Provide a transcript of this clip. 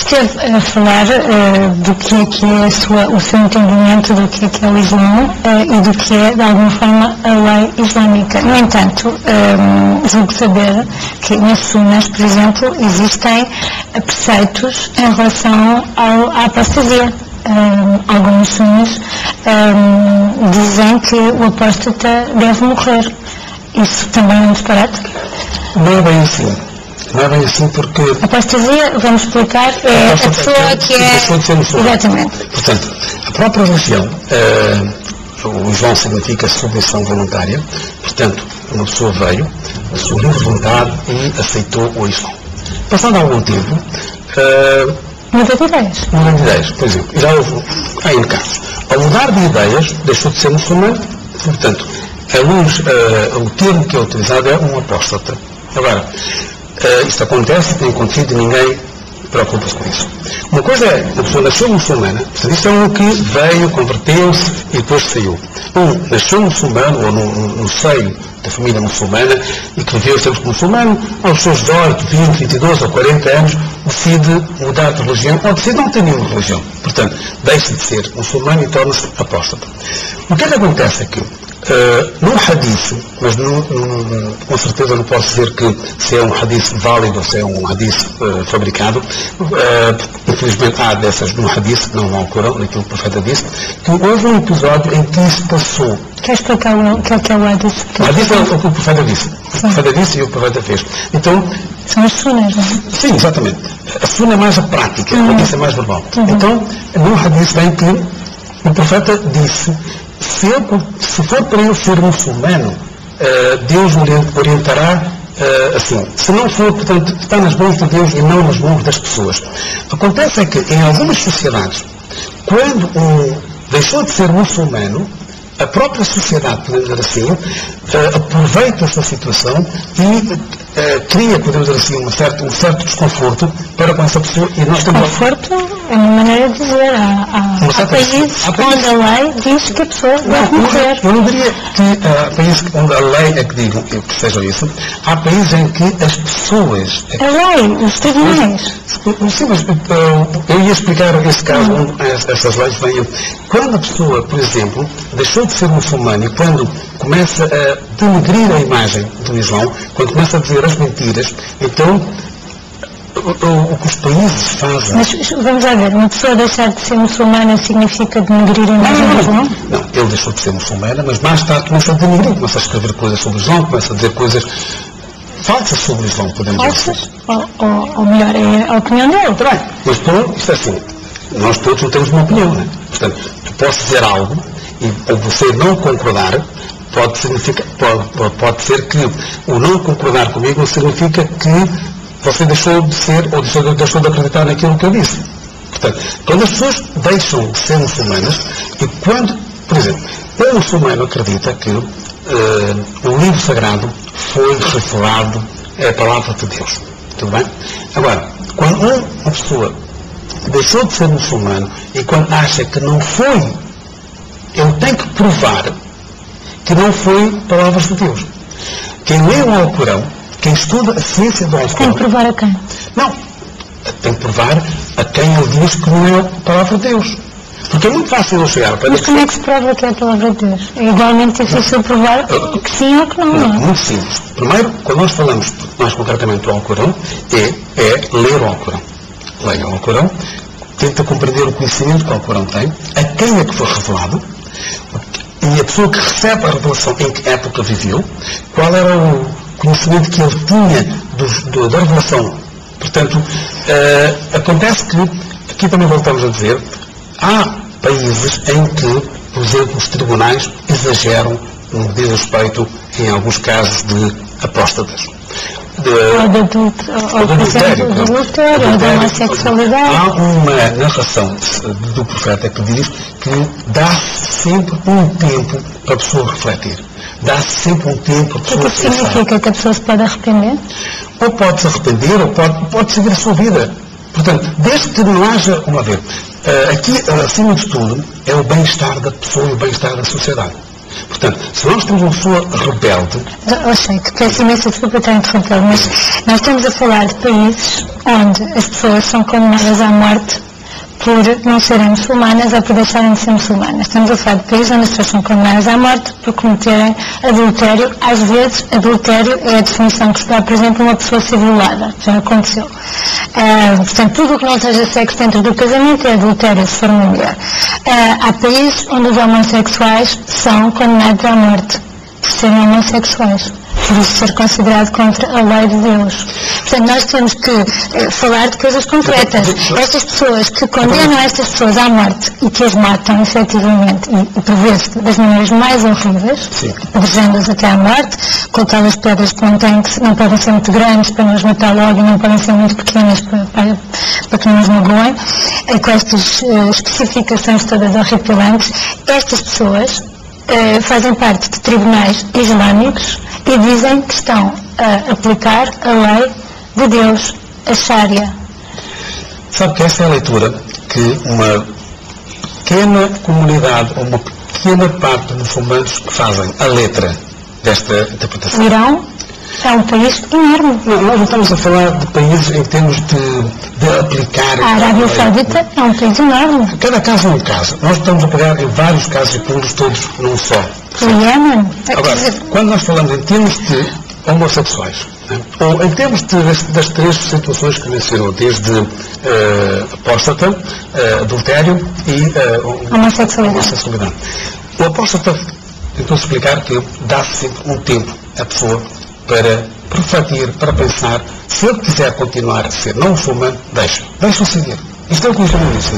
esteve a falar do que é o seu entendimento do que é o Islão e do que é, de alguma forma, a lei islâmica. No entanto, julgo saber que nas sunas, por exemplo, existem preceitos em relação à apostasia. Alguns sunas dizem que o apóstata deve morrer. Isso também é um disparate? Não é bem assim. Não é bem assim porque... A apostasia, vamos explicar, é a pessoa que é... Exatamente. Portanto, a própria religião, o Islão significa submissão voluntária, portanto, uma pessoa veio, a sua livre vontade e aceitou o Islão. Passando algum tempo... Muda de ideias. Muda de ideias, por exemplo. Já houve N casos. Ao mudar de ideias, deixou de ser muçulmano, portanto, o termo que é utilizado é um apóstata. Agora, isto acontece, tem acontecido e ninguém preocupa-se com isso. Uma coisa é, a pessoa nasceu muçulmana, portanto, isto é um que veio, converteu-se e depois saiu. Nasceu muçulmano, ou no seio da família muçulmana, e que viveu sempre muçulmano, aos seus 18, 20, 22 ou 40 anos, decide mudar de religião, ou decide não ter nenhuma religião. Portanto, deixa de ser muçulmano e torna-se apóstata. O que é que acontece aqui? Num hadith, mas com certeza não posso dizer que se é um hadith válido ou se é um hadith fabricado, infelizmente há dessas no hadith, não no Corão, naquilo que o profeta disse, que houve um episódio em que isso passou. Quer explicar o que é o hadith? O hadith é o que o profeta disse. O profeta disse e o profeta fez. Então, são as sunas, não é? Sim, exatamente. A suna é mais a prática, o hadith é mais verbal. Então, no hadith vem que o profeta disse: se for para ele ser muçulmano, Deus o orientará assim. Se não for, portanto, está nas mãos de Deus e não nas mãos das pessoas. Acontece é que em algumas sociedades, quando deixou de ser muçulmano, a própria sociedade, podemos dizer assim, aproveita essa situação e cria, podemos dizer assim, um certo desconforto para com essa pessoa. E nós desconforto é uma maneira de dizer. Há países onde a lei diz que a pessoa deve morrer. Eu não diria que há países onde a lei é que digam que seja isso. Há países em que as pessoas... A lei, os tribunais. Sim, mas eu ia explicar esse caso, essas leis vêm. Quando a pessoa, por exemplo, deixou de ser muçulmano e quando começa a denegrir a imagem do Islão, quando começa a dizer as mentiras, então o que os países fazem... Mas vamos lá ver, uma pessoa deixar de ser muçulmana significa denegrir a imagem do Islão? Não, ele deixou de ser muçulmana, mas mais tarde começa a denegrir, começa a escrever coisas sobre o Islão, começa a dizer coisas falsas sobre o Islão, podemos dizer. Falsas? Ou melhor, é a opinião dele. Está bem, mas isto é assim, nós todos não temos uma opinião, não é? Portanto, tu podes dizer algo e ou você não concordar, pode ser que o não concordar comigo significa que você deixou de ser ou deixou de acreditar naquilo que eu disse. Portanto, quando as pessoas deixam de ser muçulmanas e quando, por exemplo, um muçulmano acredita que o livro sagrado foi revelado, é a palavra de Deus. Tudo bem? Agora, quando uma pessoa deixou de ser muçulmano e quando acha que não foi, ele tem que provar que não foi palavras de Deus. Quem lê o Alcorão, quem estuda a ciência do Alcorão... Tem que provar a quem? Não. Tem que provar a quem ele diz que não é a palavra de Deus. Porque é muito fácil eu chegar para... Mas como é que se prova que é a palavra de Deus? É igualmente difícil provar que sim ou que não, não é? Muito simples. Primeiro, quando nós falamos mais concretamente do Alcorão, é ler o Alcorão. Leia o Alcorão, tenta compreender o conhecimento que o Alcorão tem, a quem é que foi revelado, e a pessoa que recebe a revelação em que época viveu, qual era o conhecimento que ele tinha da revelação. Portanto, acontece que, aqui também voltamos a dizer, há países em que, por exemplo, os tribunais exageram no que diz respeito, em alguns casos, de apóstatas. Ou de adultério, ou da homossexualidade. Há uma narração do profeta que diz que dá sempre um tempo para a pessoa refletir. Dá sempre um tempo para a pessoa pensar. O que significa que a pessoa se pode arrepender? Ou pode se arrepender, ou pode seguir a sua vida. Portanto, desde que não haja, vamos ver, aqui, acima de tudo, é o bem-estar da pessoa e o bem-estar da sociedade. Portanto, se nós temos uma pessoa rebelde... Eu sei que peço imensa desculpa estar interrompendo, mas nós estamos a falar de países onde as pessoas são condenadas à morte por não serem muçulmanas ou por deixarem de ser muçulmanas. Estamos a falar de países onde as pessoas são condenadas à morte por cometerem adultério. Às vezes, adultério é a definição que se dá, por exemplo, uma pessoa ser violada. Já aconteceu. Portanto, tudo o que não seja sexo dentro do casamento é adultério, se for uma mulher. Há países onde os homossexuais são condenados à morte por serem homossexuais, por isso ser considerado contra a lei de Deus. Portanto, nós temos que falar de coisas concretas. Estas pessoas que condenam estas pessoas à morte e que as matam, efetivamente, e por vezes das maneiras mais horríveis, apedrejando-as até à morte, com aquelas pedras que não podem ser muito grandes para nos matar logo e não podem ser muito pequenas para que não nos magoem, com estas especificações todas horripilantes, estas pessoas fazem parte de tribunais islâmicos e dizem que estão a aplicar a lei de Deus, a Sharia. Sabe que essa é a leitura que uma pequena comunidade ou uma pequena parte dos muçulmanos que fazem a letra desta interpretação. O Irão é um país enorme. Não, nós não estamos a falar de países em termos de aplicar... A Arábia Saudita é um país enorme. Cada caso é um caso. Nós estamos a pegar em vários casos e pô-los todos num só. O Iémen. Agora, quando nós falamos em termos de homossexuais, né, ou em termos das três situações que mencionou, desde apóstata, adultério e homossexualidade. O apóstata tentou-se explicar que dá-se sempre um tempo à pessoa para refletir, para pensar, se ele quiser continuar a ser não muçulmano, deixa-o seguir. Isto é o que o Islã diz.